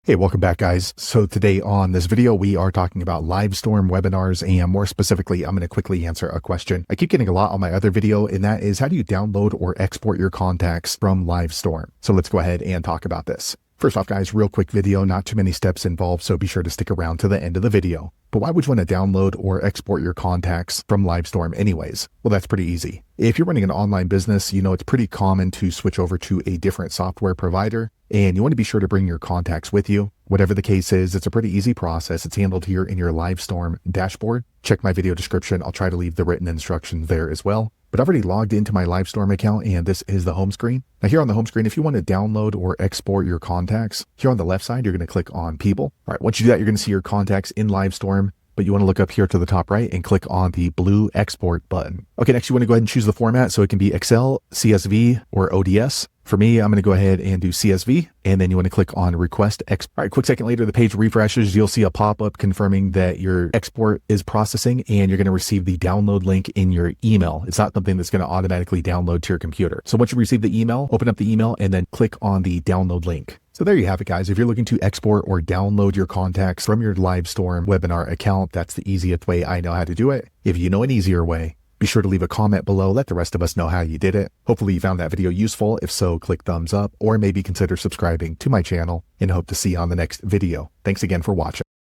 Hey, welcome back, guys. So today on this video, we are talking about Livestorm webinars, and more specifically, I'm going to quickly answer a question I keep getting a lot on my other video, and that is, how do you download or export your contacts from Livestorm? So let's go ahead and talk about this. First off, guys, real quick video, not too many steps involved, so be sure to stick around to the end of the video. But why would you want to download or export your contacts from Livestorm anyways? Well, that's pretty easy. If you're running an online business, you know it's pretty common to switch over to a different software provider, and you want to be sure to bring your contacts with you. Whatever the case is, it's a pretty easy process. It's handled here in your Livestorm dashboard. Check my video description. I'll try to leave the written instructions there as well. But I've already logged into my Livestorm account, and this is the home screen. Now here on the home screen, if you want to download or export your contacts, here on the left side, you're going to click on People. All right, once you do that, you're going to see your contacts in Livestorm, but you want to look up here to the top right and click on the blue Export button. Okay, next you want to go ahead and choose the format, so it can be Excel, CSV, or ODS. For me, I'm going to go ahead and do CSV, and then you want to click on Request Export. All right, quick second later, the page refreshes. You'll see a pop-up confirming that your export is processing, and you're going to receive the download link in your email. It's not something that's going to automatically download to your computer. So once you receive the email, open up the email and then click on the download link. So there you have it, guys. If you're looking to export or download your contacts from your Livestorm webinar account, that's the easiest way I know how to do it. If you know an easier way, be sure to leave a comment below. Let the rest of us know how you did it. Hopefully you found that video useful. If so, click thumbs up or maybe consider subscribing to my channel, and hope to see you on the next video. Thanks again for watching.